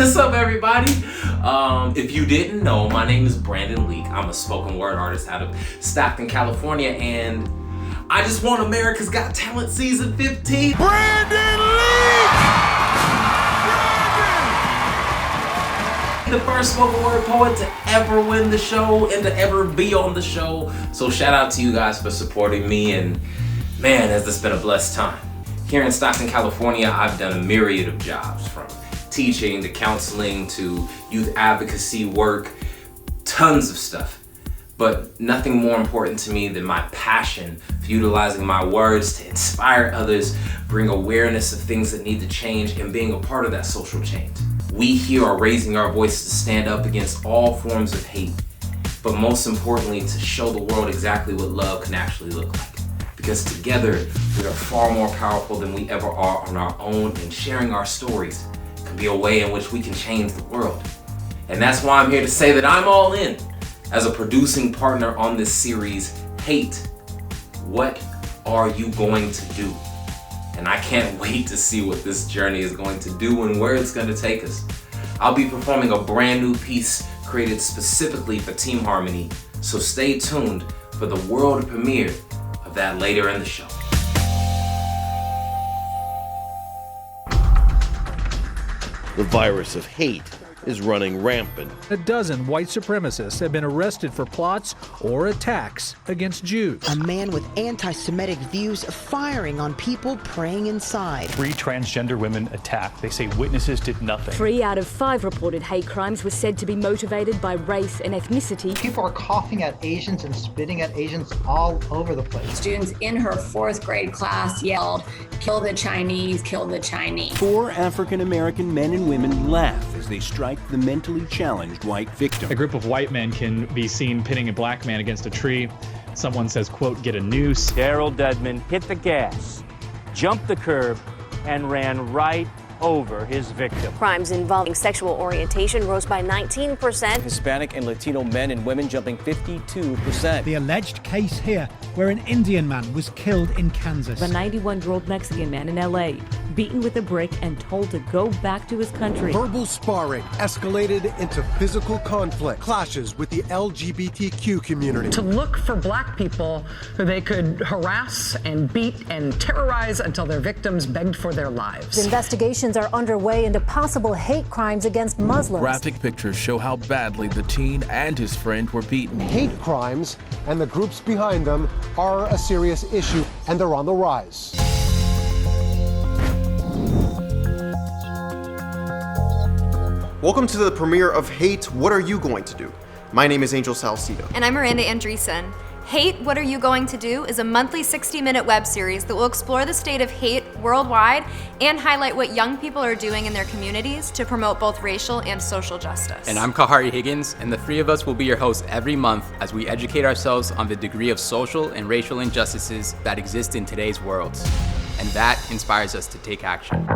What's up, everybody? If you didn't know, my name is Brandon Leak. I'm a spoken word artist out of Stockton, California, and I just won America's Got Talent Season 15. Brandon Leak! The first spoken word poet to ever win the show and to ever be on the show. So shout out to you guys for supporting me, and man, has this been a blessed time. Here in Stockton, California, I've done a myriad of jobs, from teaching to counseling to youth advocacy work, tons of stuff. But nothing more important to me than my passion for utilizing my words to inspire others, bring awareness of things that need to change, and being a part of that social change. We here are raising our voices to stand up against all forms of hate, but most importantly, to show the world exactly what love can actually look like. Because together, we are far more powerful than we ever are on our own, and sharing our stories can be a way in which we can change the world. And that's why I'm here to say that I'm all in as a producing partner on this series, Hate, What Are You Going to Do? And I can't wait to see what this journey is going to do and where it's going to take us. I'll be performing a brand new piece created specifically for Team Harmony, so stay tuned for the world premiere of that later in the show. The virus of hate is running rampant. A dozen white supremacists have been arrested for plots or attacks against Jews. A man with anti-Semitic views firing on people praying inside. 3 transgender women attacked. They say witnesses did nothing. 3 out of 5 reported hate crimes were said to be motivated by race and ethnicity. People are coughing at Asians and spitting at Asians all over the place. Students in her 4th grade class yelled, "Kill the Chinese, kill the Chinese." 4 African-American men and women laugh as they strike the mentally challenged white victim. A group of white men can be seen pinning a black man against a tree. Someone says, quote, "Get a noose." Daryl Dedman hit the gas, jumped the curb, and ran right over his victim. Crimes involving sexual orientation rose by 19%. Hispanic and Latino men and women jumping 52%. The alleged case here, where an Indian man was killed in Kansas. The 91-year-old Mexican man in LA, beaten with a brick and told to go back to his country. Verbal sparring escalated into physical conflict, clashes with the LGBTQ community. To look for black people who they could harass and beat and terrorize until their victims begged for their lives. Investigations are underway into possible hate crimes against Muslims. Graphic pictures show how badly the teen and his friend were beaten. Hate crimes and the groups behind them are a serious issue, and they're on the rise. Welcome to the premiere of Hate, What Are You Going to Do? My name is Angel Salcido. And I'm Miranda Andreessen. Hate, What Are You Going to Do is a monthly 60-minute web series that will explore the state of hate worldwide and highlight what young people are doing in their communities to promote both racial and social justice. And I'm Kahari Higgins, and the 3 of us will be your hosts every month as we educate ourselves on the degree of social and racial injustices that exist in today's world. And that inspires us to take action.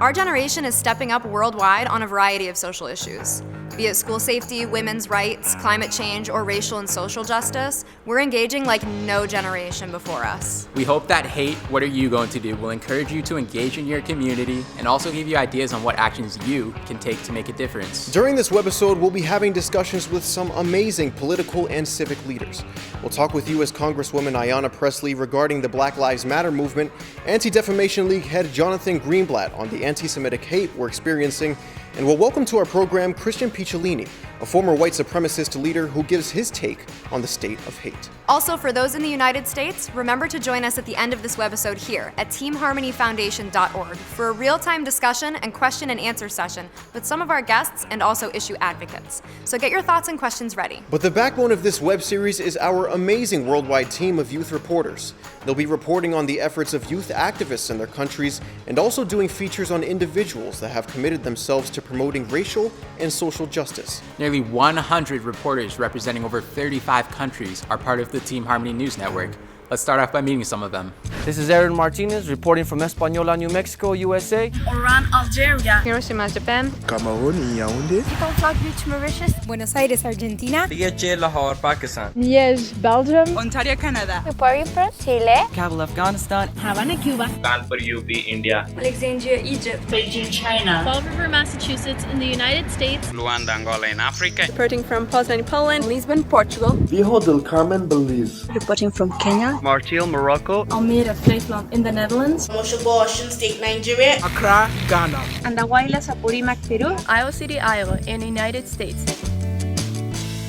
Our generation is stepping up worldwide on a variety of social issues. Be it school safety, women's rights, climate change, or racial and social justice, we're engaging like no generation before us. We hope that Hate, What Are You Going to Do will encourage you to engage in your community and also give you ideas on what actions you can take to make a difference. During this webisode, we'll be having discussions with some amazing political and civic leaders. We'll talk with U.S. Congresswoman Ayanna Pressley regarding the Black Lives Matter movement, Anti-Defamation League head Jonathan Greenblatt on the anti-Semitic hate we're experiencing, and we'll welcome to our program Christian Picciolini, a former white supremacist leader who gives his take on the state of hate. Also, for those in the United States, remember to join us at the end of this webisode here at teamharmonyfoundation.org for a real-time discussion and question and answer session with some of our guests and also issue advocates. So get your thoughts and questions ready. But the backbone of this web series is our amazing worldwide team of youth reporters. They'll be reporting on the efforts of youth activists in their countries and also doing features on individuals that have committed themselves to promoting racial and social justice. Nearly 100 reporters representing over 35 countries are part of the Team Harmony News Network, Let's start off by meeting some of them. This is Aaron Martinez reporting from Española, New Mexico, USA. Oran, Algeria. Hiroshima, Japan. Cameroon in Yaoundé. Flag Beach, Mauritius. Buenos Aires, Argentina. BHA, Lahore, Pakistan. Liège, Belgium. Ontario, Canada. Paris, France. Chile. Kabul, Afghanistan. Havana, Cuba. Kanpur, UP, India. Alexandria, Egypt. Beijing, China. Fall River, Massachusetts in the United States. Luanda, Angola in Africa. Reporting from Poznan, Poland. Lisbon, Portugal. Viejo del Carmen, Belize. Reporting from Kenya. Martil, Morocco. Almere, Fleetland in the Netherlands. Moshobo, Ocean State, Nigeria. Accra, Ghana. Andahuaylas, Apurímac, Peru. Iowa City, Iowa in the United States.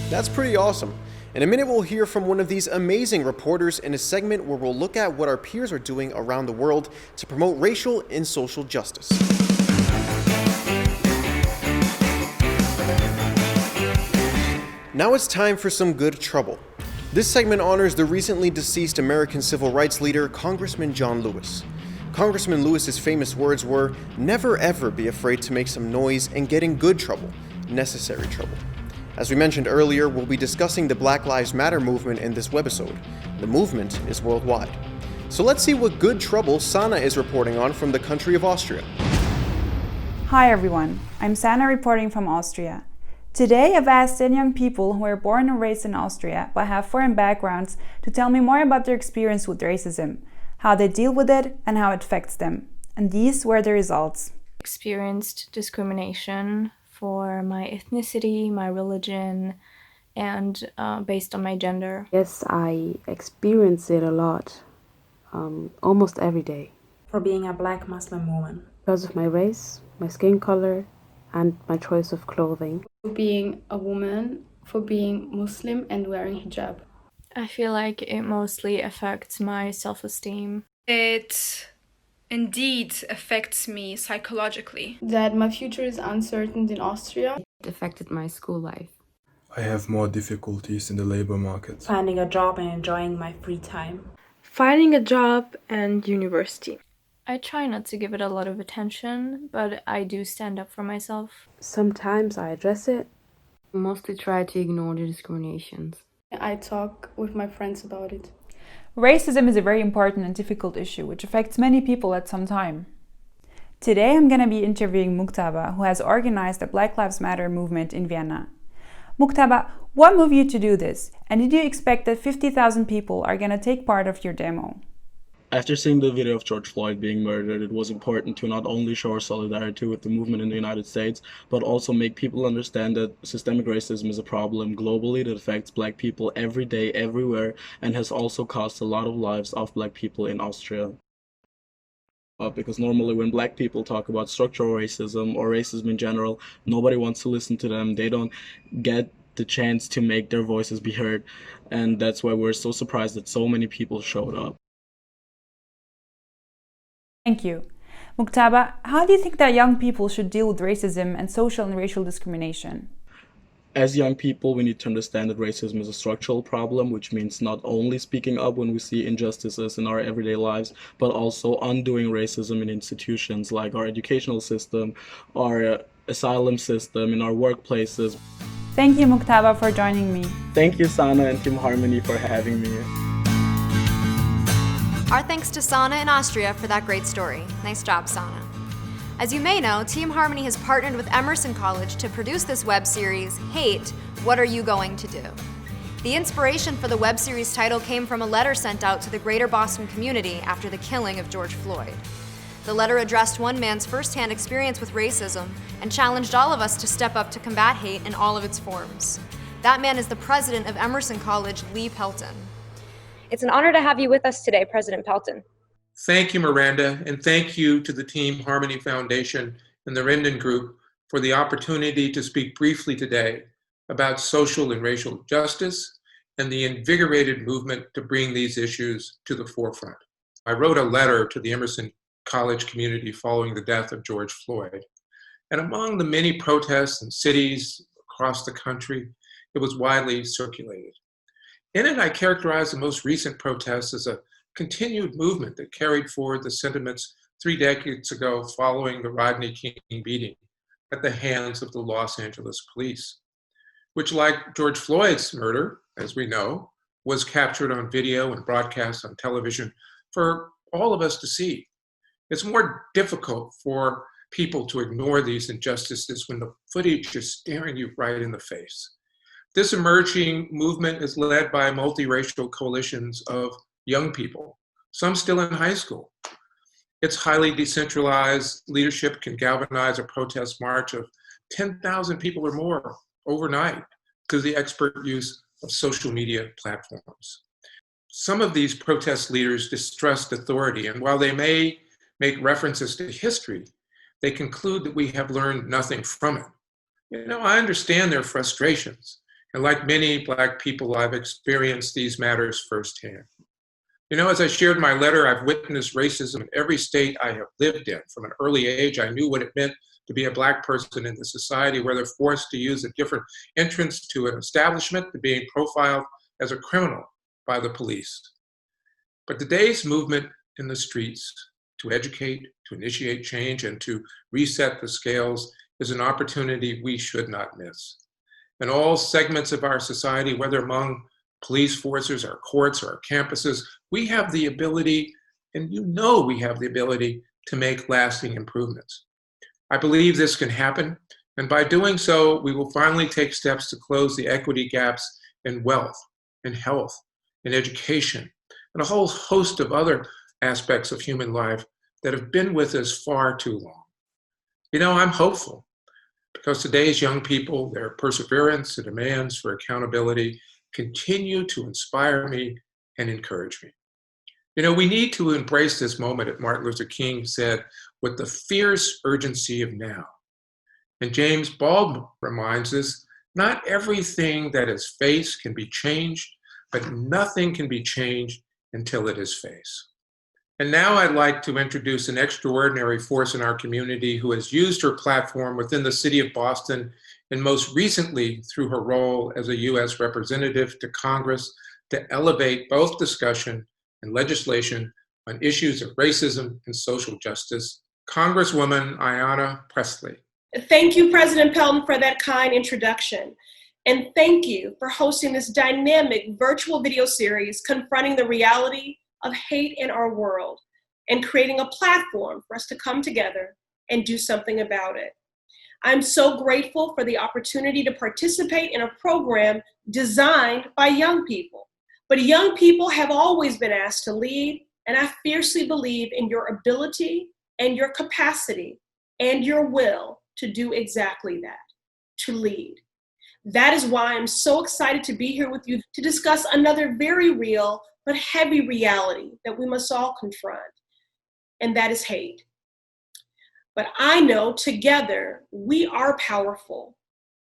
That's pretty awesome. In a minute, we'll hear from one of these amazing reporters in a segment where we'll look at what our peers are doing around the world to promote racial and social justice. Now it's time for some good trouble. This segment honors the recently deceased American civil rights leader, Congressman John Lewis. Congressman Lewis's famous words were, "Never ever be afraid to make some noise and get in good trouble, necessary trouble." As we mentioned earlier, we'll be discussing the Black Lives Matter movement in this webisode. The movement is worldwide. So let's see what good trouble Sana is reporting on from the country of Austria. Hi everyone, I'm Sana reporting from Austria. Today I've asked 10 young people who were born and raised in Austria but have foreign backgrounds to tell me more about their experience with racism, how they deal with it, and how it affects them. And these were the results. Experienced discrimination for my ethnicity, my religion, and based on my gender. Yes, I experience it a lot, almost every day. For being a Black Muslim woman. Because of my race, my skin color, and my choice of clothing. For being a woman, for being Muslim and wearing hijab. I feel like it mostly affects my self-esteem. It indeed affects me psychologically. That my future is uncertain in Austria. It affected my school life. I have more difficulties in the labor market. Finding a job and enjoying my free time. Finding a job and university. I try not to give it a lot of attention, but I do stand up for myself. Sometimes I address it. I mostly try to ignore the discriminations. I talk with my friends about it. Racism is a very important and difficult issue which affects many people at some time. Today I'm going to be interviewing Muktaba, who has organized the Black Lives Matter movement in Vienna. Muktaba, what moved you to do this? And did you expect that 50,000 people are going to take part of your demo? After seeing the video of George Floyd being murdered, it was important to not only show our solidarity with the movement in the United States, but also make people understand that systemic racism is a problem globally that affects Black people every day, everywhere, and has also cost a lot of lives of Black people in Austria. Because normally when Black people talk about structural racism or racism in general, nobody wants to listen to them. They don't get the chance to make their voices be heard, and that's why we're so surprised that so many people showed up. Thank you. Muktaba, how do you think that young people should deal with racism and social and racial discrimination? As young people, we need to understand that racism is a structural problem, which means not only speaking up when we see injustices in our everyday lives, but also undoing racism in institutions like our educational system, our asylum system, in our workplaces. Thank you, Muktaba, for joining me. Thank you, Sana and Team Harmony, for having me. Our thanks to Sana in Austria for that great story. Nice job, Sana. As you may know, Team Harmony has partnered with Emerson College to produce this web series, Hate, What Are You Going to Do? The inspiration for the web series title came from a letter sent out to the greater Boston community after the killing of George Floyd. The letter addressed one man's firsthand experience with racism and challenged all of us to step up to combat hate in all of its forms. That man is the president of Emerson College, Lee Pelton. It's an honor to have you with us today, President Pelton. Thank you, Miranda, and thank you to the Team Harmony Foundation and the Rendon Group for the opportunity to speak briefly today about social and racial justice and the invigorated movement to bring these issues to the forefront. I wrote a letter to the Emerson College community following the death of George Floyd, and among the many protests in cities across the country, it was widely circulated. In it, I characterized the most recent protests as a continued movement that carried forward the sentiments 3 decades ago following the Rodney King beating at the hands of the Los Angeles police, which, like George Floyd's murder, as we know, was captured on video and broadcast on television for all of us to see. It's more difficult for people to ignore these injustices when the footage is staring you right in the face. This emerging movement is led by multiracial coalitions of young people, some still in high school. Its highly decentralized leadership can galvanize a protest march of 10,000 people or more overnight through the expert use of social media platforms. Some of these protest leaders distrust authority, and while they may make references to history, they conclude that we have learned nothing from it. I understand their frustrations, and like many Black people, I've experienced these matters firsthand. As I shared my letter, I've witnessed racism in every state I have lived in. From an early age, I knew what it meant to be a Black person in the society where they're forced to use a different entrance to an establishment, to being profiled as a criminal by the police. But today's movement in the streets to educate, to initiate change, and to reset the scales is an opportunity we should not miss. In all segments of our society, whether among police forces, our courts, or our campuses, we have the ability, and we have the ability to make lasting improvements. I believe this can happen, and by doing so, we will finally take steps to close the equity gaps in wealth, in health, in education, and a whole host of other aspects of human life that have been with us far too long. I'm hopeful because today's young people, their perseverance and demands for accountability continue to inspire me and encourage me. We need to embrace this moment, as Martin Luther King said, with the fierce urgency of now. And James Baldwin reminds us, not everything that is faced can be changed, but nothing can be changed until it is faced. And now I'd like to introduce an extraordinary force in our community who has used her platform within the city of Boston, and most recently through her role as a U.S. representative to Congress, to elevate both discussion and legislation on issues of racism and social justice, Congresswoman Ayanna Pressley. Thank you, President Pelton, for that kind introduction. And thank you for hosting this dynamic virtual video series confronting the reality of hate in our world and creating a platform for us to come together and do something about it. I'm so grateful for the opportunity to participate in a program designed by young people. But young people have always been asked to lead, and I fiercely believe in your ability and your capacity and your will to do exactly that, to lead. That is why I'm so excited to be here with you to discuss another very real but heavy reality that we must all confront, and that is hate. But I know together we are powerful,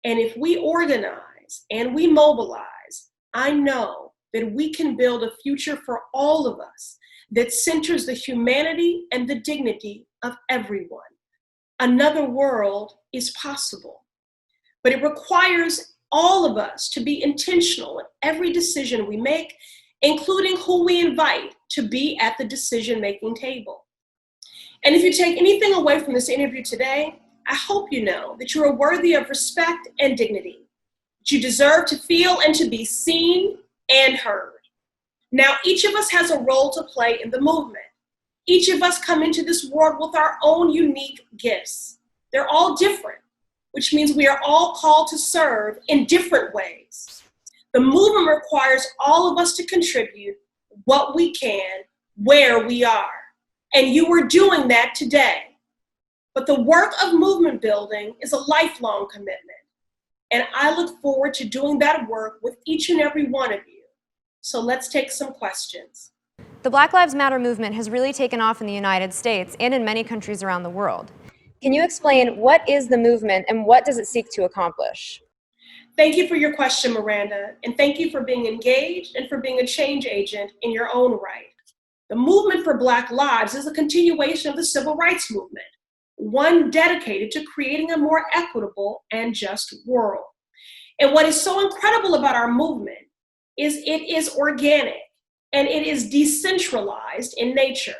and if we organize and we mobilize, I know that we can build a future for all of us that centers the humanity and the dignity of everyone. Another world is possible, but it requires all of us to be intentional in every decision we make, including who we invite to be at the decision-making table. And if you take anything away from this interview today, I hope you know that you are worthy of respect and dignity, that you deserve to feel and to be seen and heard. Now, each of us has a role to play in the movement. Each of us come into this world with our own unique gifts. They're all different, which means we are all called to serve in different ways. The movement requires all of us to contribute what we can, where we are. And you are doing that today. But the work of movement building is a lifelong commitment. And I look forward to doing that work with each and every one of you. So let's take some questions. The Black Lives Matter movement has really taken off in the United States and in many countries around the world. Can you explain what is the movement and what does it seek to accomplish? Thank you for your question, Miranda, and thank you for being engaged and for being a change agent in your own right. The movement for Black Lives is a continuation of the civil rights movement, one dedicated to creating a more equitable and just world. And what is so incredible about our movement is it is organic and it is decentralized in nature.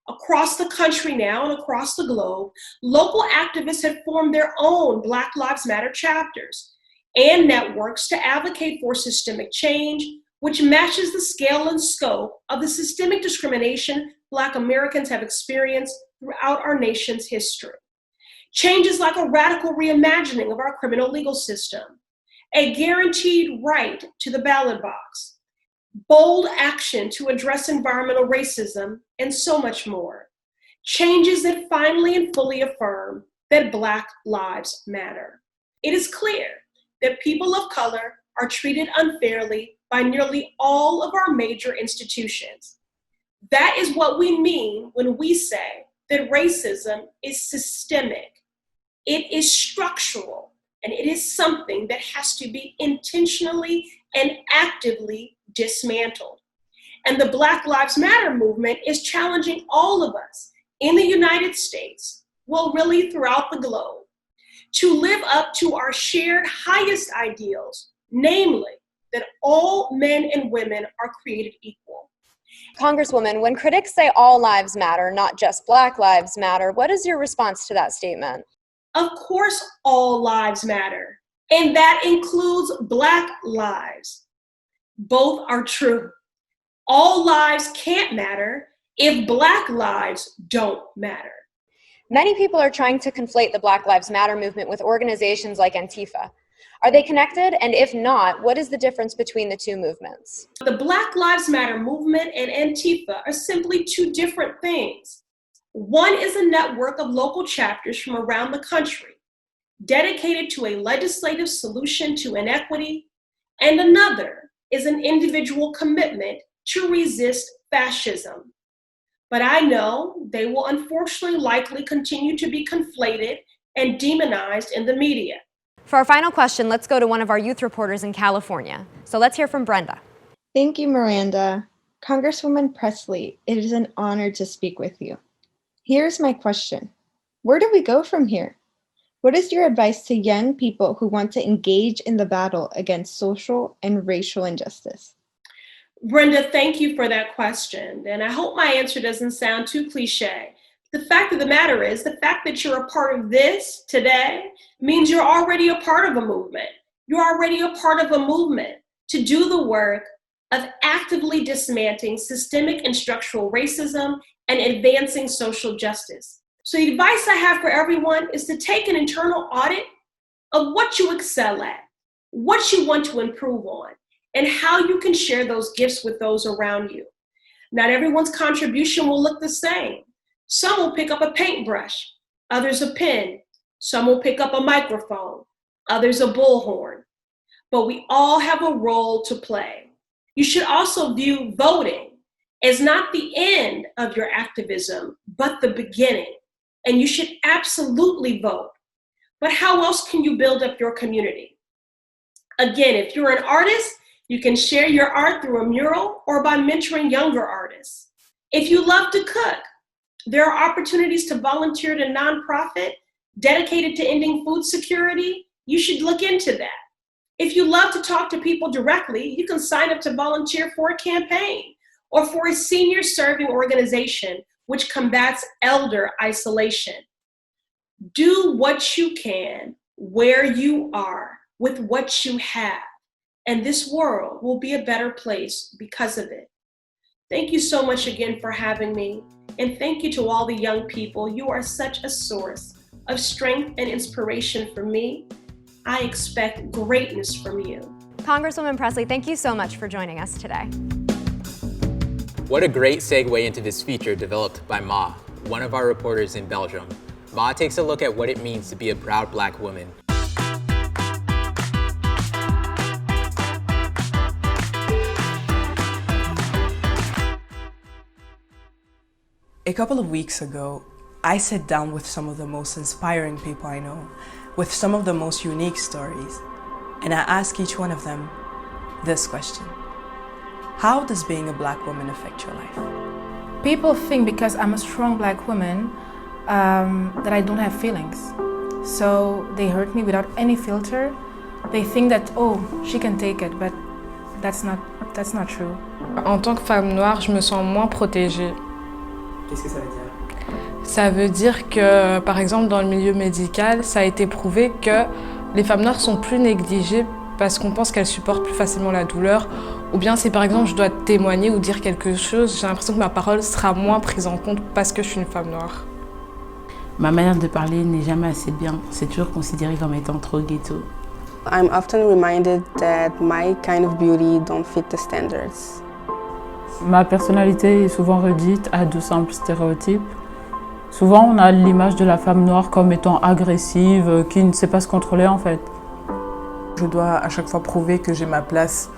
Across the country now and across the globe, local activists have formed their own Black Lives Matter chapters and networks to advocate for systemic change which matches the scale and scope of the systemic discrimination Black Americans have experienced throughout our nation's history. Changes like a radical reimagining of our criminal legal system, a guaranteed right to the ballot box, bold action to address environmental racism, and so much more. Changes that finally and fully affirm that Black lives matter. It is clear that people of color are treated unfairly by nearly all of our major institutions. That is what we mean when we say that racism is systemic. It is structural, and it is something that has to be intentionally and actively dismantled. And the Black Lives Matter movement is challenging all of us in the United States, well, really throughout the globe, to live up to our shared highest ideals, namely that all men and women are created equal. Congresswoman, when critics say all lives matter, not just Black lives matter, what is your response to that statement? Of course, all lives matter, and that includes Black lives. Both are true. All lives can't matter if Black lives don't matter. Many people are trying to conflate the Black Lives Matter movement with organizations like Antifa. Are they connected? And if not, what is the difference between the two movements? The Black Lives Matter movement and Antifa are simply two different things. One is a network of local chapters from around the country dedicated to a legislative solution to inequity, and another is an individual commitment to resist fascism. But I know they will unfortunately likely continue to be conflated and demonized in the media. For our final question, let's go to one of our youth reporters in California. So let's hear from Brenda. Thank you, Miranda. Congresswoman Pressley, it is an honor to speak with you. Here's my question. Where do we go from here? What is your advice to young people who want to engage in the battle against social and racial injustice? Brenda, thank you for that question. And I hope my answer doesn't sound too cliche. The fact of the matter is, the fact that you're a part of this today means you're already a part of a movement. You're already a part of a movement to do the work of actively dismantling systemic and structural racism and advancing social justice. So the advice I have for everyone is to take an internal audit of what you excel at, what you want to improve on, and how you can share those gifts with those around you. Not everyone's contribution will look the same. Some will pick up a paintbrush, others a pen. Some will pick up a microphone, others a bullhorn. But we all have a role to play. You should also view voting as not the end of your activism, but the beginning. And you should absolutely vote. But how else can you build up your community? Again, if you're an artist, you can share your art through a mural or by mentoring younger artists. If you love to cook, there are opportunities to volunteer at a nonprofit dedicated to ending food security. You should look into that. If you love to talk to people directly, you can sign up to volunteer for a campaign or for a senior serving organization which combats elder isolation. Do what you can, where you are, with what you have, and this world will be a better place because of it. Thank you so much again for having me, and thank you to all the young people. You are such a source of strength and inspiration for me. I expect greatness from you. Congresswoman Pressley, thank you so much for joining us today. What a great segue into this feature developed by Ma, one of our reporters in Belgium. Ma takes a look at what it means to be a proud Black woman. A couple of weeks ago, I sat down with some of the most inspiring people I know, with some of the most unique stories, and I asked each one of them this question. How does being a Black woman affect your life? People think because I'm a strong Black woman that I don't have feelings. So they hurt me without any filter. They think that, oh, she can take it, but that's not true. En tant que femme noire, je me sens moins protégée. Qu'est-ce que ça veut dire? Ça veut dire que, par exemple, dans le milieu médical, ça a été prouvé que les femmes noires sont plus négligées parce qu'on pense qu'elles supportent plus facilement la douleur Ou bien si par exemple je dois témoigner ou dire quelque chose, j'ai l'impression que ma parole sera moins prise en compte parce que je suis une femme noire. Ma manière de parler n'est jamais assez bien. C'est toujours considéré comme étant trop ghetto. I'm often reminded that my kind of beauty don't fit the standards. Ma personnalité est souvent réduite à de simples stéréotypes. Souvent, on a l'image de la femme noire comme étant agressive, qui ne sait pas se contrôler en fait. Je dois à chaque fois prouver que j'ai ma place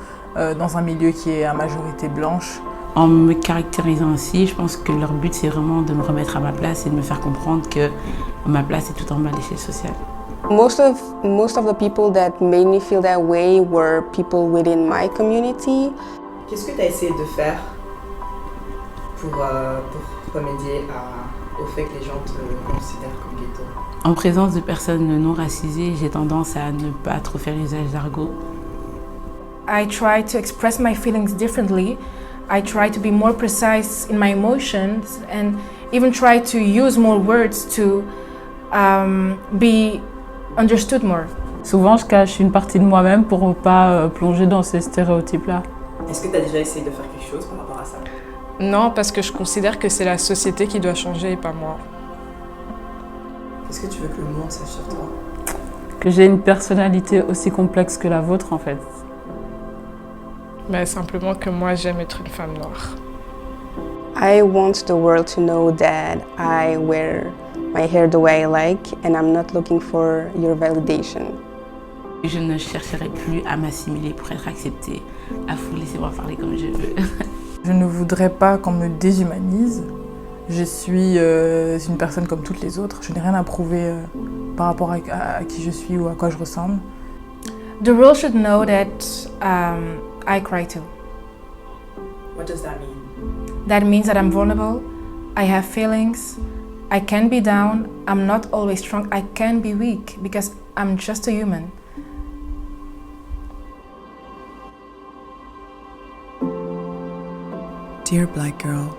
dans un milieu qui est à majorité blanche. En me caractérisant ainsi, je pense que leur but c'est vraiment de me remettre à ma place et de me faire comprendre que ma place est tout en bas de l'échelle sociale. Most of the people that made me feel that way were people within my community. Qu'est-ce que tu as essayé de faire pour remédier au fait que les gens te considèrent comme ghetto? En présence de personnes non racisées, j'ai tendance à ne pas trop faire usage d'argot. I try to express my feelings differently. I try to be more precise in my emotions and even try to use more words to be understood more. Souvent, je cache une partie de moi-même pour ne pas plonger dans ces stéréotypes-là. Est-ce que tu as déjà essayé de faire quelque chose par rapport à ça? Non, parce que je considère que c'est la société qui doit changer et pas moi. Qu'est-ce que tu veux que le monde sache sur toi? Que j'ai une personnalité aussi complexe que la vôtre en fait. Mais simplement que moi j'aime être une femme noire. I want the world to know that I wear my hair the way I like and I'm not looking for your validation. Je ne chercherai plus à m'assimiler pour être acceptée. À vous, laissez-moi parler comme je veux. Je ne voudrais pas qu'on me déshumanise. Je suis une personne comme toutes les autres. Je n'ai rien à prouver par rapport à qui je suis ou à quoi je ressemble. The world should know that I cry too. What does that mean? That means that I'm vulnerable, I have feelings, I can be down, I'm not always strong, I can be weak because I'm just a human. Dear Black girl,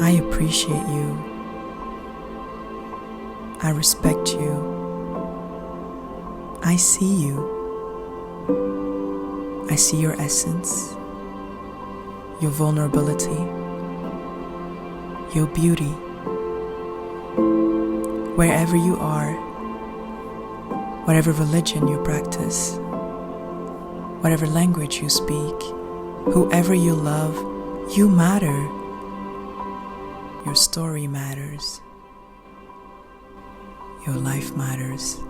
I appreciate you. I respect you. I see you. I see your essence, your vulnerability, your beauty. Wherever you are, whatever religion you practice, whatever language you speak, whoever you love, you matter. Your story matters. Your life matters.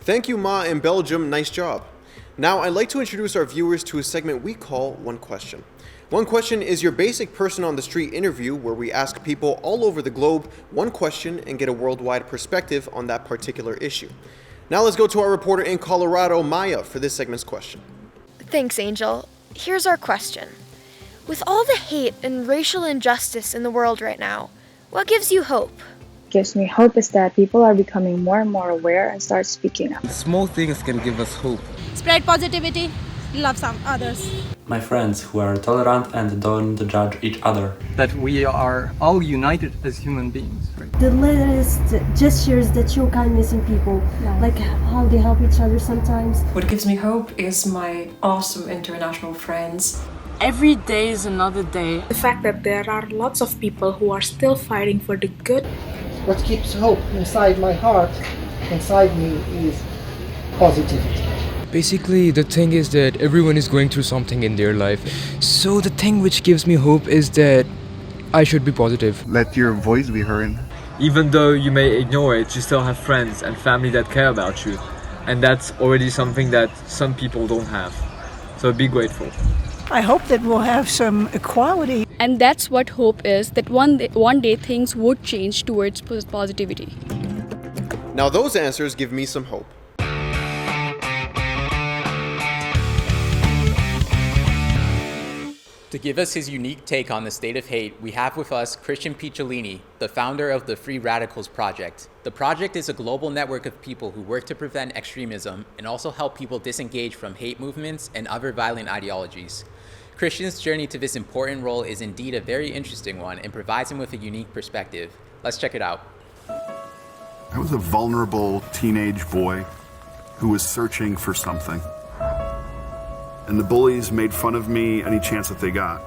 Thank you, Ma in Belgium. Nice job. Now, I'd like to introduce our viewers to a segment we call One Question. One Question is your basic person on the street interview where we ask people all over the globe one question and get a worldwide perspective on that particular issue. Now let's go to our reporter in Colorado, Maya, for this segment's question. Thanks, Angel. Here's our question. With all the hate and racial injustice in the world right now, what gives you hope? Gives me hope is that people are becoming more and more aware and start speaking up. Small things can give us hope. Spread positivity, love some others. My friends who are tolerant and don't judge each other. That we are all united as human beings. Right? The littlest gestures that show kindness in people, like how they help each other sometimes. What gives me hope is my awesome international friends. Every day is another day. The fact that there are lots of people who are still fighting for the good. What keeps hope inside my heart, inside me, is positivity. Basically, the thing is that everyone is going through something in their life. So the thing which gives me hope is that I should be positive. Let your voice be heard. Even though you may ignore it, you still have friends and family that care about you. And that's already something that some people don't have. So be grateful. I hope that we'll have some equality. And that's what hope is, that one day things would change towards positivity. Now those answers give me some hope. To give us his unique take on the state of hate, we have with us Christian Picciolini, the founder of the Free Radicals Project. The project is a global network of people who work to prevent extremism and also help people disengage from hate movements and other violent ideologies. Christian's journey to this important role is indeed a very interesting one and provides him with a unique perspective. Let's check it out. I was a vulnerable teenage boy who was searching for something. And the bullies made fun of me any chance that they got.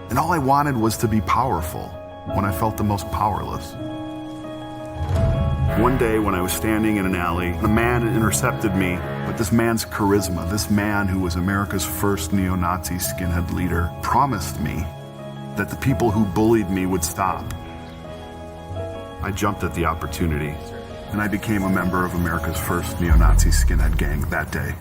And all I wanted was to be powerful when I felt the most powerless. One day when I was standing in an alley, a man intercepted me, but this man's charisma, this man who was America's first neo-Nazi skinhead leader, promised me that the people who bullied me would stop. I jumped at the opportunity, and I became a member of America's first neo-Nazi skinhead gang that day.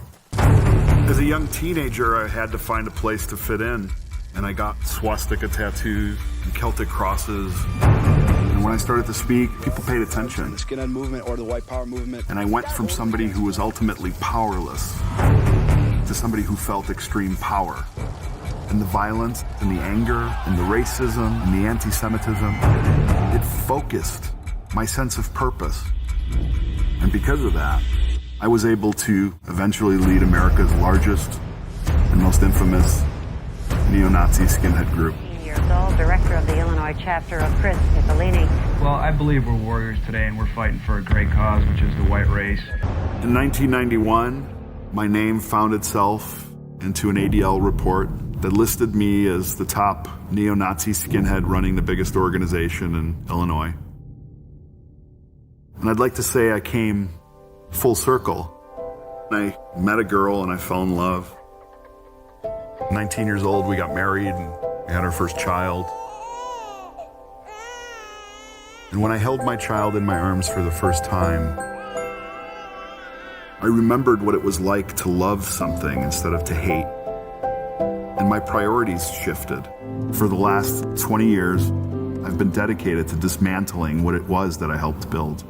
As a young teenager, I had to find a place to fit in, and I got swastika tattoos and Celtic crosses. And when I started to speak, people paid attention. The skinhead movement or the white power movement. And I went from somebody who was ultimately powerless to somebody who felt extreme power. And the violence and the anger and the racism and the anti-Semitism, it focused my sense of purpose. And because of that, I was able to eventually lead America's largest and most infamous neo-Nazi skinhead group. Years old, director of the Illinois chapter of Chris Piccolini. Well, I believe we're warriors today and we're fighting for a great cause, which is the white race. In 1991, my name found itself into an ADL report that listed me as the top neo-Nazi skinhead running the biggest organization in Illinois. And I'd like to say I came full circle. I met a girl and I fell in love. 19 years old, we got married and we had our first child. And when I held my child in my arms for the first time, I remembered what it was like to love something instead of to hate. And my priorities shifted. For the last 20 years, I've been dedicated to dismantling what it was that I helped build.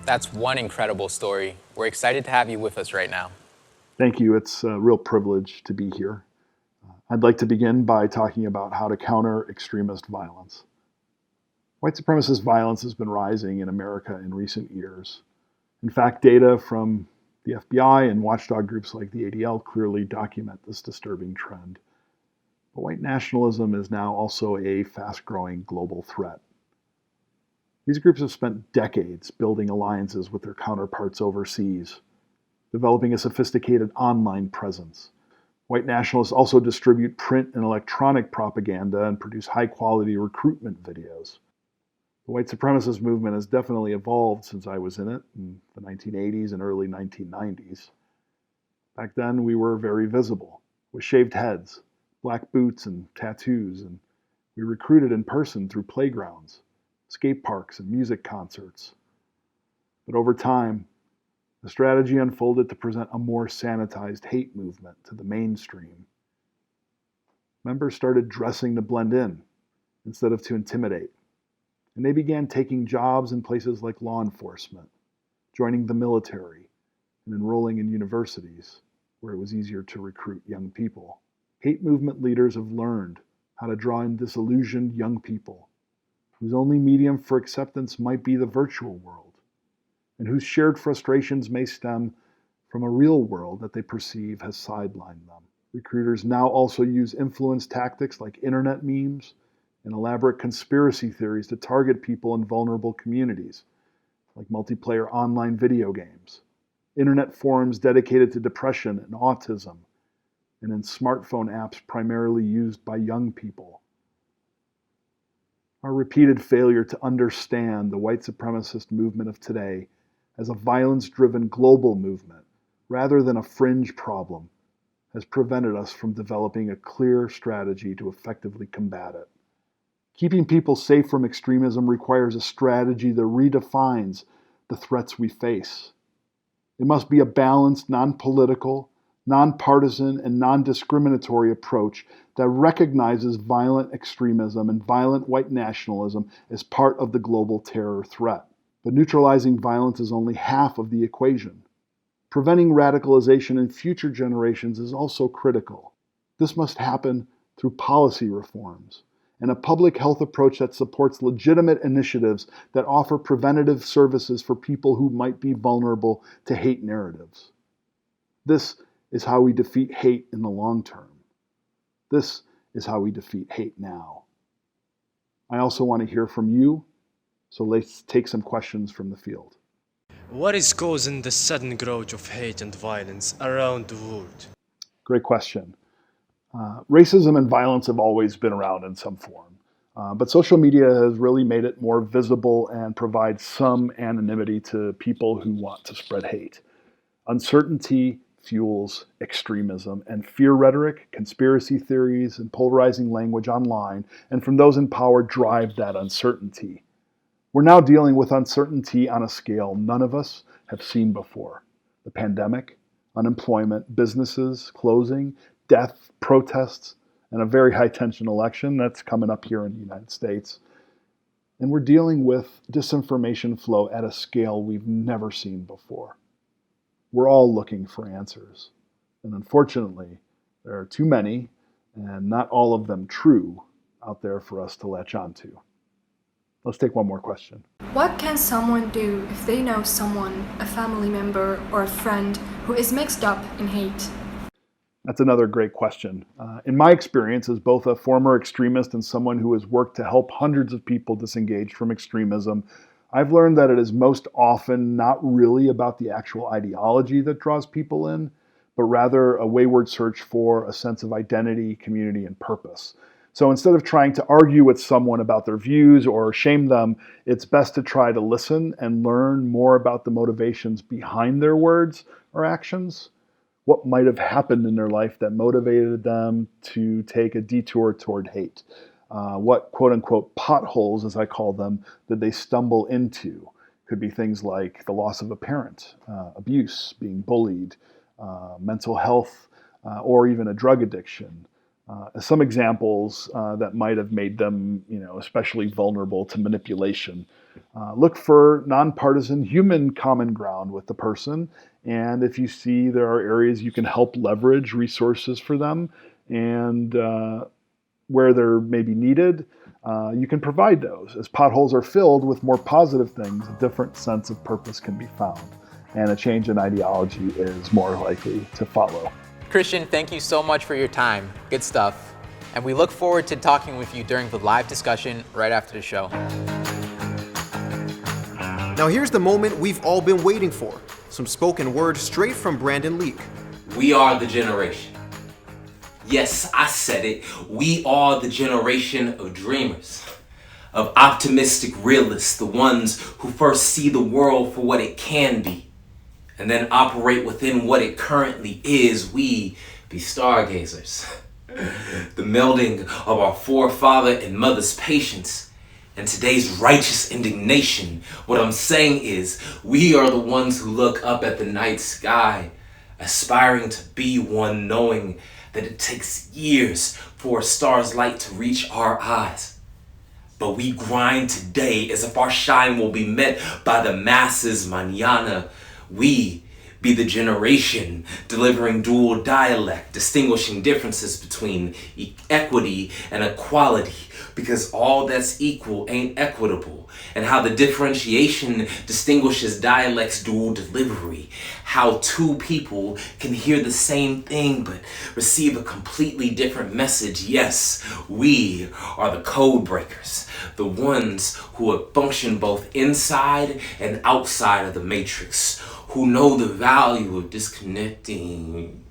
That's one incredible story. We're excited to have you with us right now. Thank you. It's a real privilege to be here. I'd like to begin by talking about how to counter extremist violence. White supremacist violence has been rising in America in recent years. In fact, data from the FBI and watchdog groups like the ADL clearly document this disturbing trend. But white nationalism is now also a fast-growing global threat. These groups have spent decades building alliances with their counterparts overseas, developing a sophisticated online presence. White nationalists also distribute print and electronic propaganda and produce high-quality recruitment videos. The white supremacist movement has definitely evolved since I was in it in the 1980s and early 1990s. Back then, we were very visible, with shaved heads, black boots, and tattoos, and we recruited in person through playgrounds, skate parks, and music concerts. But over time, the strategy unfolded to present a more sanitized hate movement to the mainstream. Members started dressing to blend in instead of to intimidate, and they began taking jobs in places like law enforcement, joining the military, and enrolling in universities where it was easier to recruit young people. Hate movement leaders have learned how to draw in disillusioned young people whose only medium for acceptance might be the virtual world, and whose shared frustrations may stem from a real world that they perceive has sidelined them. Recruiters now also use influence tactics like internet memes and elaborate conspiracy theories to target people in vulnerable communities, like multiplayer online video games, internet forums dedicated to depression and autism, and in smartphone apps primarily used by young people. Our repeated failure to understand the white supremacist movement of today as a violence-driven global movement, rather than a fringe problem, has prevented us from developing a clear strategy to effectively combat it. Keeping people safe from extremism requires a strategy that redefines the threats we face. It must be a balanced, non-political, nonpartisan, and non-discriminatory approach that recognizes violent extremism and violent white nationalism as part of the global terror threat. But neutralizing violence is only half of the equation. Preventing radicalization in future generations is also critical. This must happen through policy reforms and a public health approach that supports legitimate initiatives that offer preventative services for people who might be vulnerable to hate narratives. This is how we defeat hate in the long term. This is how we defeat hate now. I also want to hear from you, so let's take some questions from the field. What is causing the sudden growth of hate and violence around the world? Great question. Racism and violence have always been around in some form, but social media has really made it more visible and provides some anonymity to people who want to spread hate. Uncertainty fuels extremism, and fear rhetoric, conspiracy theories, and polarizing language online and from those in power drive that uncertainty. We're now dealing with uncertainty on a scale none of us have seen before. The pandemic, unemployment, businesses closing, death, protests, and a very high-tension election that's coming up here in the United States. And we're dealing with disinformation flow at a scale we've never seen before. We're all looking for answers. And unfortunately, there are too many, and not all of them true, out there for us to latch onto. Let's take one more question. What can someone do if they know someone, a family member or a friend, who is mixed up in hate? That's another great question. In my experience as both a former extremist and someone who has worked to help hundreds of people disengage from extremism, I've learned that it is most often not really about the actual ideology that draws people in, but rather a wayward search for a sense of identity, community, and purpose. So instead of trying to argue with someone about their views or shame them, it's best to try to listen and learn more about the motivations behind their words or actions. What might have happened in their life that motivated them to take a detour toward hate? What quote-unquote potholes, as I call them, did they stumble into? Could be things like the loss of a parent, abuse, being bullied, mental health, or even a drug addiction. Some examples that might have made them, especially vulnerable to manipulation. Look for nonpartisan human common ground with the person, and if you see there are areas you can help leverage resources for them, and where they're maybe needed, you can provide those. As potholes are filled with more positive things, a different sense of purpose can be found, and a change in ideology is more likely to follow. Christian, thank you so much for your time. Good stuff. And we look forward to talking with you during the live discussion right after the show. Now here's the moment we've all been waiting for. Some spoken word straight from Brandon Leak. We are the generation. Yes, I said it. We are the generation of dreamers, of optimistic realists, the ones who first see the world for what it can be, and then operate within what it currently is. We be stargazers. The melding of our forefather and mother's patience and today's righteous indignation. What I'm saying is, we are the ones who look up at the night sky, aspiring to be one, knowing that it takes years for a star's light to reach our eyes. But we grind today as if our shine will be met by the masses mañana. We be the generation delivering dual dialect, distinguishing differences between equity and equality, because all that's equal ain't equitable, and how the differentiation distinguishes dialect's dual delivery, how two people can hear the same thing but receive a completely different message. Yes, we are the code breakers, the ones who function both inside and outside of the matrix, who know the value of disconnecting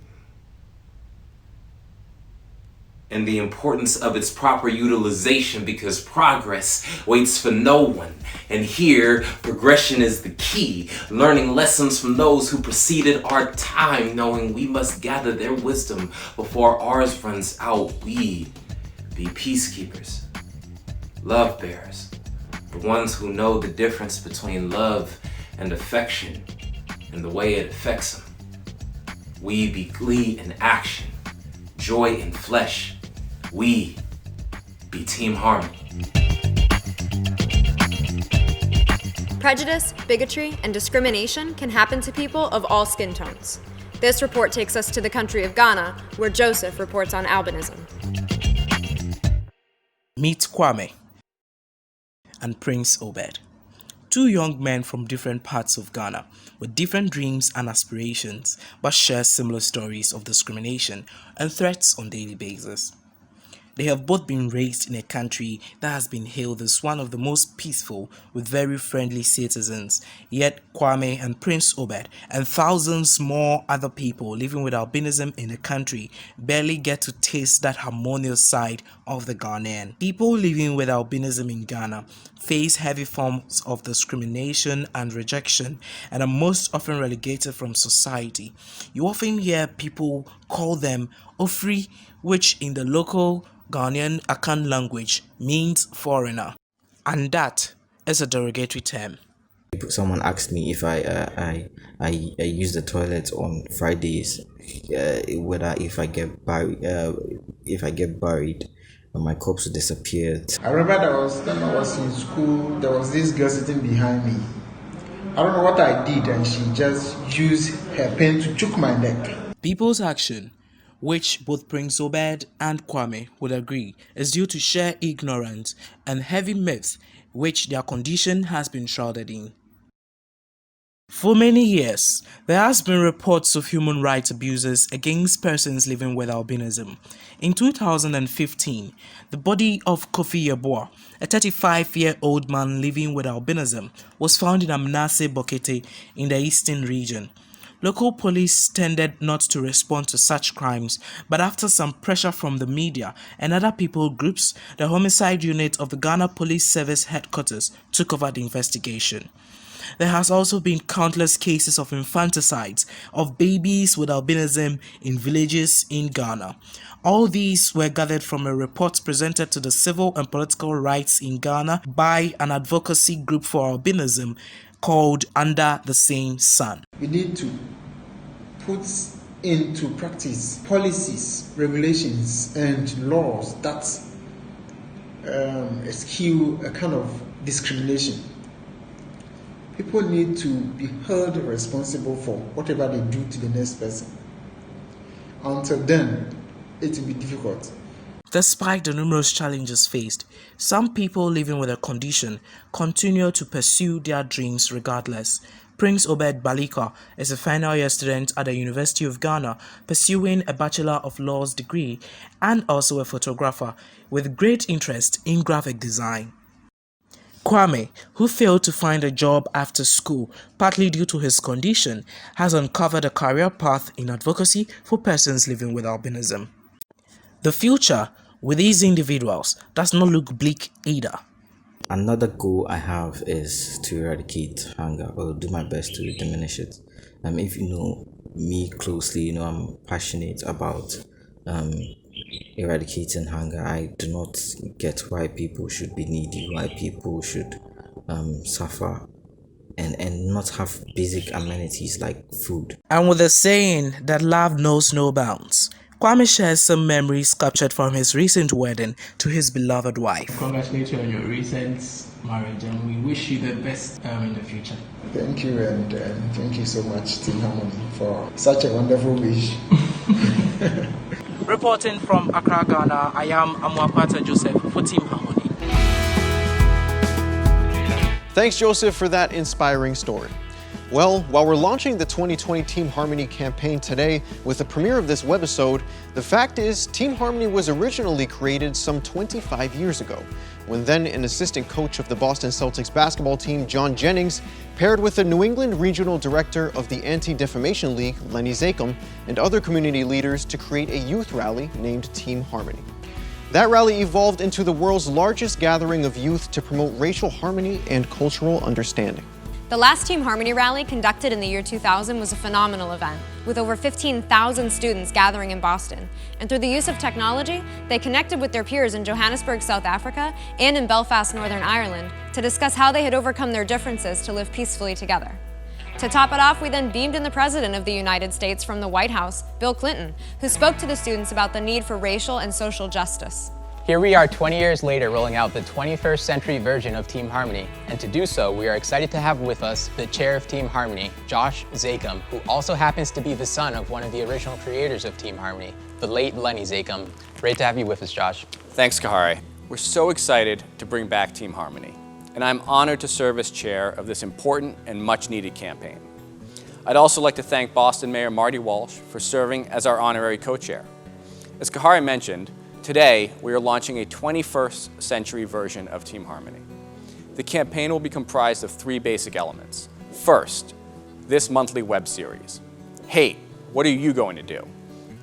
and the importance of its proper utilization, because progress waits for no one. And here, progression is the key, learning lessons from those who preceded our time, knowing we must gather their wisdom before ours runs out. We be peacekeepers, love bearers, the ones who know the difference between love and affection and the way it affects them. We be glee in action, joy in flesh. We be Team Harmony. Prejudice, bigotry, and discrimination can happen to people of all skin tones. This report takes us to the country of Ghana, where Joseph reports on albinism. Meet Kwame and Prince Obed, two young men from different parts of Ghana with different dreams and aspirations, but share similar stories of discrimination and threats on a daily basis. They have both been raised in a country that has been hailed as one of the most peaceful with very friendly citizens, yet Kwame and Prince Obed and thousands more other people living with albinism in the country barely get to taste that harmonious side of the Ghanaian. People living with albinism in Ghana face heavy forms of discrimination and rejection and are most often relegated from society. You often hear people call them Ofri, which in the local Ghanaian Akan language means foreigner, and that is a derogatory term. Someone asked me if I use the toilet on Fridays, whether if I get buried, my corpse will disappear. I remember when I was in school, there was this girl sitting behind me. I don't know what I did, and she just used her pen to choke my neck. People's action, which both Prince Obed and Kwame would agree is due to sheer ignorance and heavy myths which their condition has been shrouded in. For many years, there has been reports of human rights abuses against persons living with albinism. In 2015, the body of Kofi Yeboah, a 35-year-old man living with albinism, was found in Amnase Bokete in the eastern region. Local police tended not to respond to such crimes, but after some pressure from the media and other people groups, the homicide unit of the Ghana Police Service headquarters took over the investigation. There has also been countless cases of infanticides of babies with albinism in villages in Ghana. All these were gathered from a report presented to the Civil and Political Rights in Ghana by an advocacy group for albinism called Under the Same Sun. We need to put into practice policies, regulations, and laws that eschew a kind of discrimination. People need to be held responsible for whatever they do to the next person. Until then, it will be difficult. Despite the numerous challenges faced, some people living with a condition continue to pursue their dreams regardless. Prince Obed Balika is a final year student at the University of Ghana pursuing a Bachelor of Laws degree and also a photographer with great interest in graphic design. Kwame, who failed to find a job after school partly due to his condition, has uncovered a career path in advocacy for persons living with albinism. The future with these individuals does not look bleak either. Another goal I have is to eradicate hunger, or do my best to diminish it. If you know me closely, I'm passionate about eradicating hunger. I do not get why people should be needy, why people should suffer and not have basic amenities like food. And with the saying that love knows no bounds, Kwame shares some memories captured from his recent wedding to his beloved wife. Congratulate you on your recent marriage, and we wish you the best in the future. Thank you, and thank you so much, Team Harmony, for such a wonderful wish. Reporting from Accra, Ghana, I am Amwapata Joseph for Team Harmony. Thanks, Joseph, for that inspiring story. Well, while we're launching the 2020 Team Harmony campaign today with the premiere of this webisode, the fact is Team Harmony was originally created some 25 years ago, when then an assistant coach of the Boston Celtics basketball team, John Jennings, paired with the New England regional director of the Anti-Defamation League, Lenny Zakem, and other community leaders to create a youth rally named Team Harmony. That rally evolved into the world's largest gathering of youth to promote racial harmony and cultural understanding. The last Team Harmony rally, conducted in the year 2000, was a phenomenal event, with over 15,000 students gathering in Boston. And through the use of technology, they connected with their peers in Johannesburg, South Africa, and in Belfast, Northern Ireland, to discuss how they had overcome their differences to live peacefully together. To top it off, we then beamed in the President of the United States from the White House, Bill Clinton, who spoke to the students about the need for racial and social justice. Here we are 20 years later rolling out the 21st century version of Team Harmony, and to do so, we are excited to have with us the chair of Team Harmony, Josh Zakem, who also happens to be the son of one of the original creators of Team Harmony, the late Lenny Zakem. Great to have you with us, Josh. Thanks, Kahari. We're so excited to bring back Team Harmony. and I'm honored to serve as chair of this important and much-needed campaign. I'd also like to thank Boston Mayor Marty Walsh for serving as our honorary co-chair. As Kahari mentioned, today we are launching a 21st century version of Team Harmony. The campaign will be comprised of 3 basic elements. First, this monthly web series, Hate, What Are You Going to Do?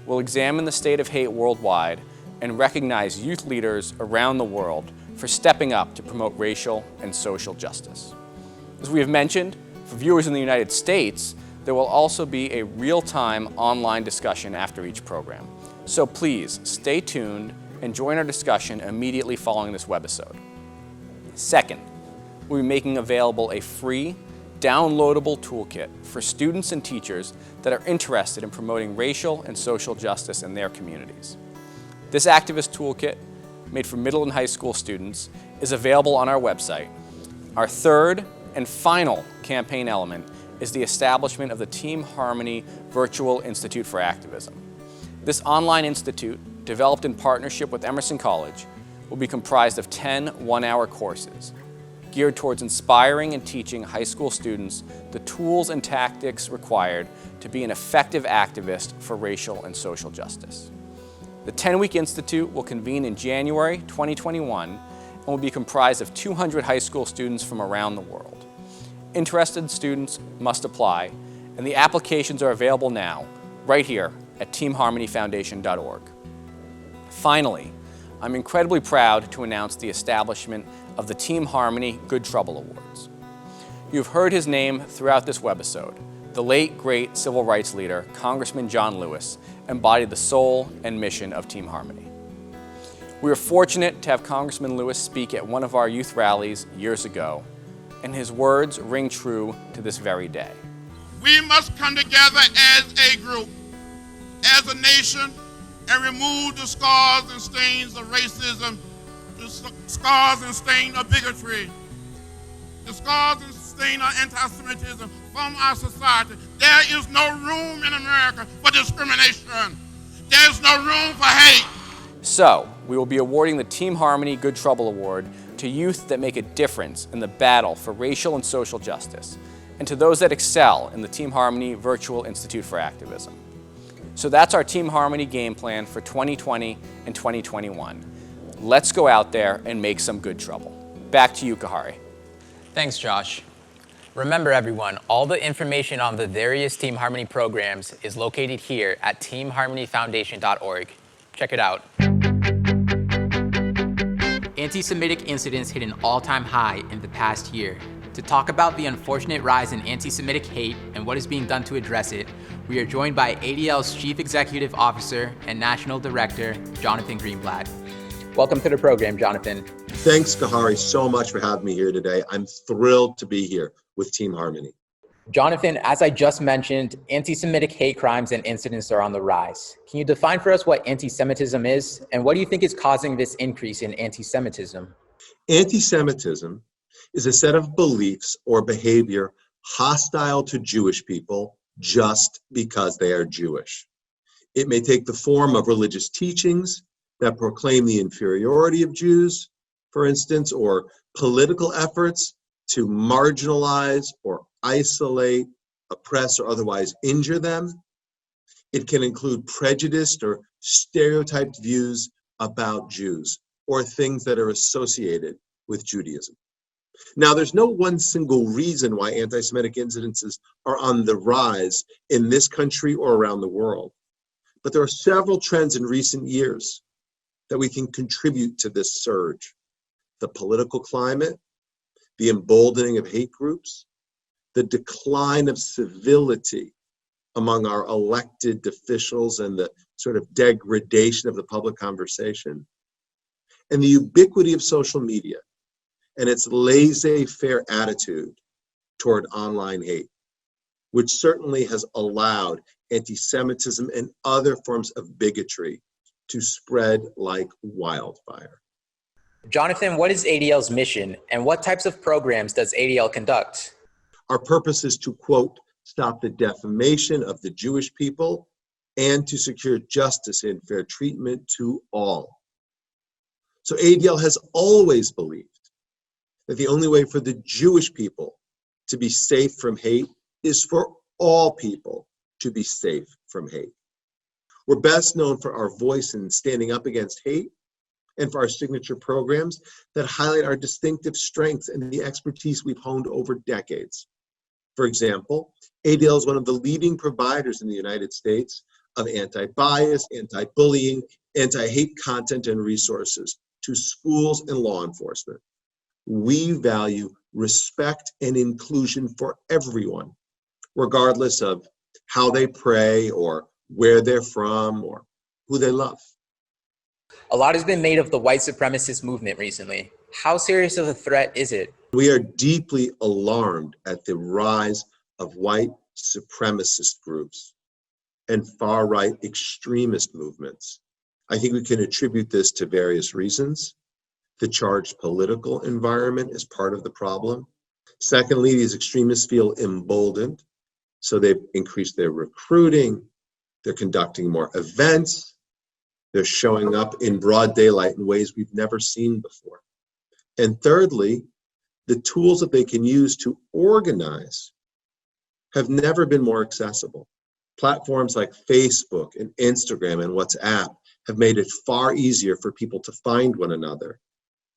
We'll examine the state of hate worldwide and recognize youth leaders around the world for stepping up to promote racial and social justice. As we have mentioned, for viewers in the United States, there will also be a real-time online discussion after each program. So please stay tuned and join our discussion immediately following this webisode. Second, we'll be making available a free, downloadable toolkit for students and teachers that are interested in promoting racial and social justice in their communities. This activist toolkit, made for middle and high school students, is available on our website. Our third and final campaign element is the establishment of the Team Harmony Virtual Institute for Activism. This online institute, developed in partnership with Emerson College, will be comprised of 10 one-hour courses geared towards inspiring and teaching high school students the tools and tactics required to be an effective activist for racial and social justice. The 10-week institute will convene in January 2021 and will be comprised of 200 high school students from around the world. Interested students must apply, and the applications are available now, right here at teamharmonyfoundation.org. Finally, I'm incredibly proud to announce the establishment of the Team Harmony Good Trouble Awards. You've heard his name throughout this webisode. The late, great civil rights leader, Congressman John Lewis, embodied the soul and mission of Team Harmony. We were fortunate to have Congressman Lewis speak at one of our youth rallies years ago, and his words ring true to this very day. We must come together as a group, as a nation, and remove the scars and stains of racism, the scars and stains of bigotry, the scars and stains of anti-Semitism from our society. There is no room in America for discrimination. There's no room for hate. So, we will be awarding the Team Harmony Good Trouble Award to youth that make a difference in the battle for racial and social justice, and to those that excel in the Team Harmony Virtual Institute for Activism. So that's our Team Harmony game plan for 2020 and 2021. Let's go out there and make some good trouble. Back to you, Kahari. Thanks, Josh. Remember, everyone, all the information on the various Team Harmony programs is located here at teamharmonyfoundation.org. Check it out. Anti-Semitic incidents hit an all-time high in the past year. To talk about the unfortunate rise in anti-Semitic hate and what is being done to address it, we are joined by ADL's Chief Executive Officer and National Director, Jonathan Greenblatt. Welcome to the program, Jonathan. Thanks, Kahari, so much for having me here today. I'm thrilled to be here with Team Harmony. Jonathan, as I just mentioned, anti-Semitic hate crimes and incidents are on the rise. Can you define for us what anti-Semitism is, and what do you think is causing this increase in anti-Semitism? Anti-Semitism is a set of beliefs or behavior hostile to Jewish people just because they are Jewish. It may take the form of religious teachings that proclaim the inferiority of Jews, for instance, or political efforts to marginalize or isolate, oppress, or otherwise injure them. It can include prejudiced or stereotyped views about Jews or things that are associated with Judaism. Now, there's no one single reason why anti-Semitic incidences are on the rise in this country or around the world, but there are several trends in recent years that we can contribute to this surge. The political climate, the emboldening of hate groups, the decline of civility among our elected officials and the sort of degradation of the public conversation, and the ubiquity of social media and its laissez-faire attitude toward online hate, which certainly has allowed anti-Semitism and other forms of bigotry to spread like wildfire. Jonathan, what is ADL's mission, and what types of programs does ADL conduct? Our purpose is to, quote, stop the defamation of the Jewish people and to secure justice and fair treatment to all. So ADL has always believed that the only way for the Jewish people to be safe from hate is for all people to be safe from hate. We're best known for our voice in standing up against hate and for our signature programs that highlight our distinctive strengths and the expertise we've honed over decades. For example, ADL is one of the leading providers in the United States of anti-bias, anti-bullying, anti-hate content and resources to schools and law enforcement. We value respect and inclusion for everyone, regardless of how they pray or where they're from or who they love. A lot has been made of the white supremacist movement recently. How serious of a threat is it? We are deeply alarmed at the rise of white supremacist groups and far-right extremist movements. I think we can attribute this to various reasons. The charged political environment is part of the problem. Secondly, these extremists feel emboldened, so they've increased their recruiting, they're conducting more events, they're showing up in broad daylight in ways we've never seen before. And thirdly, the tools that they can use to organize have never been more accessible. Platforms like Facebook and Instagram and WhatsApp have made it far easier for people to find one another.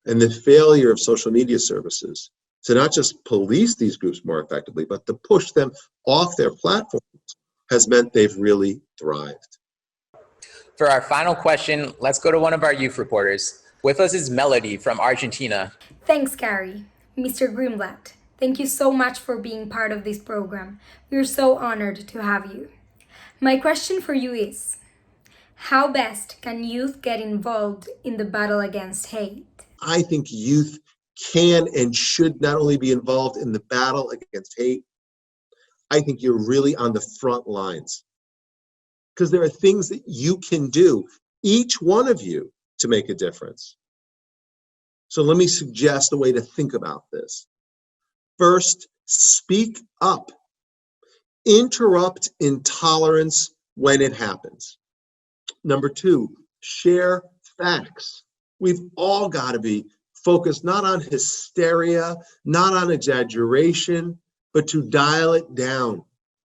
And the failure of social media services to not just police these groups more effectively, but to push them off their platforms has meant they've really thrived. For our final question, let's go to one of our youth reporters. With us is Melody from Argentina. Thanks, Carrie. Mr. Greenblatt, thank you so much for being part of this program. We're so honored to have you. My question for you is, how best can youth get involved in the battle against hate? I think youth can and should not only be involved in the battle against hate, I think you're really on the front lines. Because there are things that you can do, each one of you, to make a difference. So let me suggest a way to think about this. First, speak up. Interrupt intolerance when it happens. Number two, share facts. We've all got to be focused not on hysteria, not on exaggeration, but to dial it down.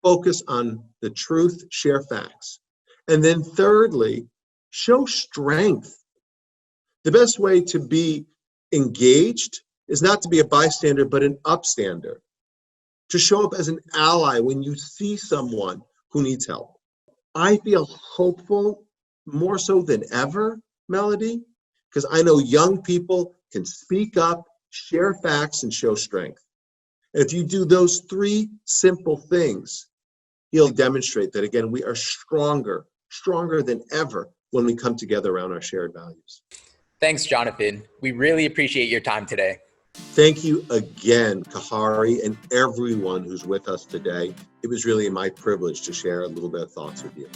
Focus on the truth, share facts. And then thirdly, show strength. The best way to be engaged is not to be a bystander, but an upstander. To show up as an ally when you see someone who needs help. I feel hopeful more so than ever, Melody, because I know young people can speak up, share facts, and show strength. And if you do those three simple things, you'll demonstrate that, again, we are stronger than ever when we come together around our shared values. Thanks, Jonathan. We really appreciate your time today. Thank you again, Kahari, and everyone who's with us today. It was really my privilege to share a little bit of thoughts with you.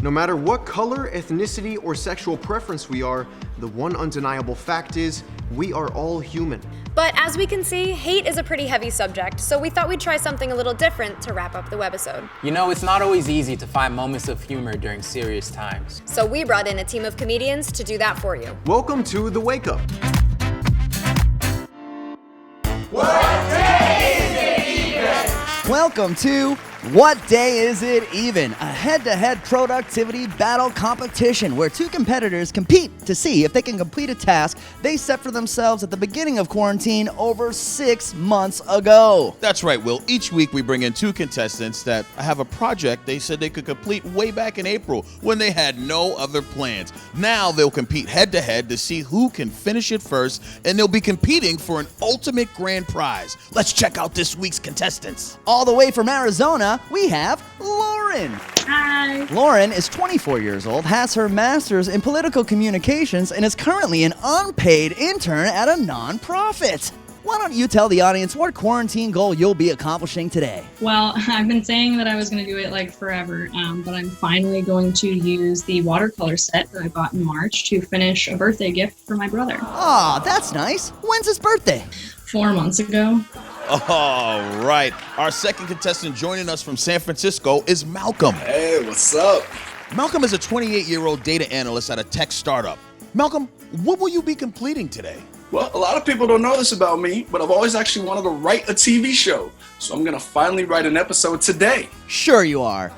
No matter what color, ethnicity, or sexual preference we are, the one undeniable fact is we are all human. But as we can see, hate is a pretty heavy subject, so we thought we'd try something a little different to wrap up the webisode. You know, it's not always easy to find moments of humor during serious times. So we brought in a team of comedians to do that for you. Welcome to The Wake Up. What day is it even? Welcome to What Day Is It Even? A head-to-head productivity battle competition where two competitors compete to see if they can complete a task they set for themselves at the beginning of quarantine over 6 months ago. That's right, Will. Each week we bring in two contestants that have a project they said they could complete way back in April when they had no other plans. Now they'll compete head-to-head to see who can finish it first, and they'll be competing for an ultimate grand prize. Let's check out this week's contestants. All the way from Arizona, we have Lauren. Hi. Lauren is 24 years old, has her master's in political communications, and is currently an unpaid intern at a nonprofit. Why don't you tell the audience what quarantine goal you'll be accomplishing today? Well, I've been saying that I was going to do it like forever, but I'm finally going to use the watercolor set that I bought in March to finish a birthday gift for my brother. Aw, that's nice. When's his birthday? 4 months ago. All right. Our second contestant joining us from San Francisco is Malcolm. Hey, what's up? Malcolm is a 28-year-old data analyst at a tech startup. Malcolm, what will you be completing today? Well, a lot of people don't know this about me, but I've always actually wanted to write a TV show. So I'm going to finally write an episode today. Sure you are.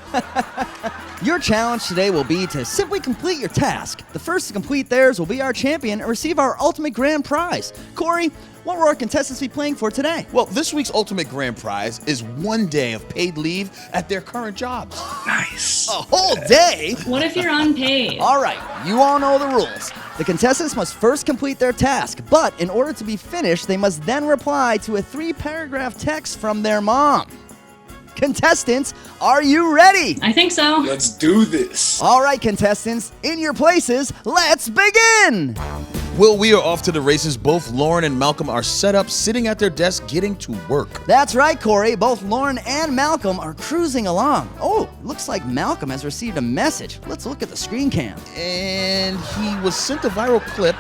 Your challenge today will be to simply complete your task. The first to complete theirs will be our champion and receive our ultimate grand prize. Corey, what will our contestants be playing for today? Well, this week's ultimate grand prize is 1 day of paid leave at their current jobs. Nice. A whole day? What if you're unpaid? All right, you all know the rules. The contestants must first complete their task, but in order to be finished, they must then reply to a 3-paragraph text from their mom. Contestants, are you ready? I think so. Let's do this. All right, contestants, in your places, let's begin! Well, we are off to the races. Both Lauren and Malcolm are set up, sitting at their desk, getting to work. That's right, Corey. Both Lauren and Malcolm are cruising along. Oh, looks like Malcolm has received a message. Let's look at the screen cam. And he was sent a viral clip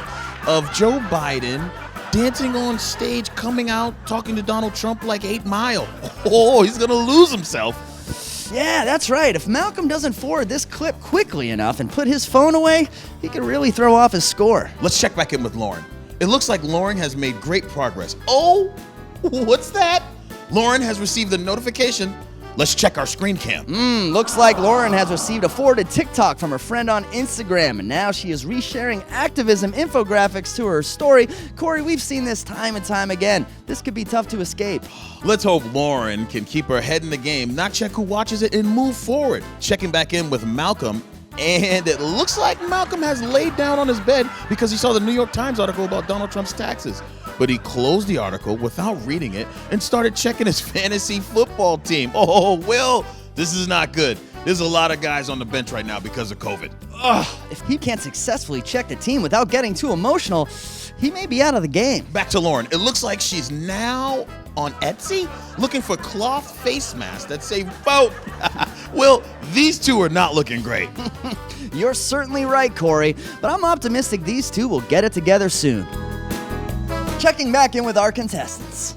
of Joe Biden dancing on stage, coming out, talking to Donald Trump like 8 Mile. Oh, he's gonna lose himself. Yeah, that's right. If Malcolm doesn't forward this clip quickly enough and put his phone away, he could really throw off his score. Let's check back in with Lauren. It looks like Lauren has made great progress. Oh, what's that? Lauren has received a notification. Let's check our screen cam. Looks like Lauren has received a forwarded TikTok from her friend on Instagram, and now she is resharing activism infographics to her story. Corey, we've seen this time and time again. This could be tough to escape. Let's hope Lauren can keep her head in the game, not check who watches it, and move forward. Checking back in with Malcolm, and it looks like Malcolm has laid down on his bed because he saw the New York Times article about Donald Trump's taxes. But he closed the article without reading it and started checking his fantasy football team. Oh, Will, this is not good. There's a lot of guys on the bench right now because of COVID. Ugh. If he can't successfully check the team without getting too emotional, he may be out of the game. Back to Lauren. It looks like she's now on Etsy looking for cloth face masks that say vote. Well, these two are not looking great. You're certainly right, Corey, but I'm optimistic these two will get it together soon. Checking back in with our contestants.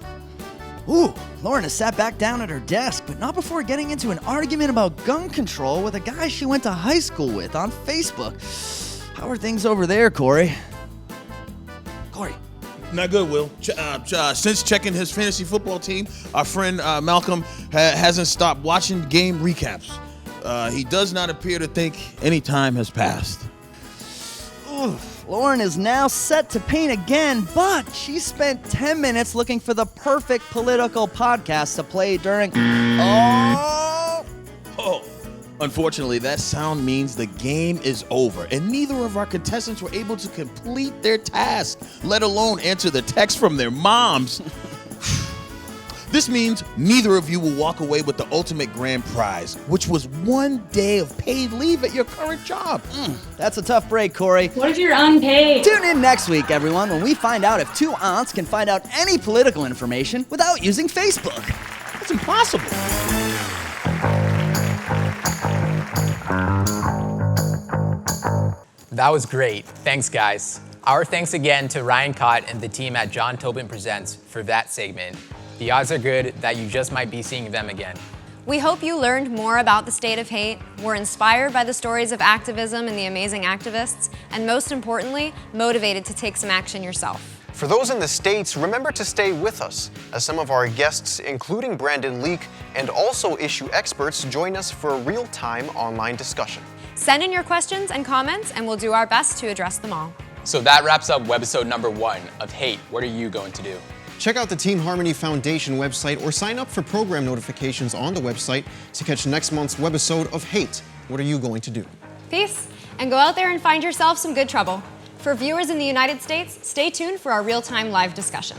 Ooh, Lauren has sat back down at her desk, but not before getting into an argument about gun control with a guy she went to high school with on Facebook. How are things over there, Corey? Corey. Not good, Will. Since checking his fantasy football team, our friend Malcolm hasn't stopped watching game recaps. He does not appear to think any time has passed. Oof. Lauren is now set to paint again, but she spent 10 minutes looking for the perfect political podcast to play during... Oh! Unfortunately, that sound means the game is over, and neither of our contestants were able to complete their task, let alone answer the text from their moms. This means neither of you will walk away with the ultimate grand prize, which was 1 day of paid leave at your current job. That's a tough break, Corey. What if you're unpaid? Tune in next week, everyone, when we find out if 2 aunts can find out any political information without using Facebook. That's impossible. That was great. Thanks, guys. Our thanks again to Ryan Cott and the team at John Tobin Presents for that segment. The odds are good that you just might be seeing them again. We hope you learned more about the state of hate, were inspired by the stories of activism and the amazing activists, and most importantly, motivated to take some action yourself. For those in the States, remember to stay with us as some of our guests, including Brandon Leak and also issue experts, join us for a real-time online discussion. Send in your questions and comments, and we'll do our best to address them all. So that wraps up Webisode number 1 of Hate. What are you going to do? Check out the Team Harmony Foundation website or sign up for program notifications on the website to catch next month's Webisode of Hate. What are you going to do? Peace, and go out there and find yourself some good trouble. For viewers in the United States, stay tuned for our real-time live discussion.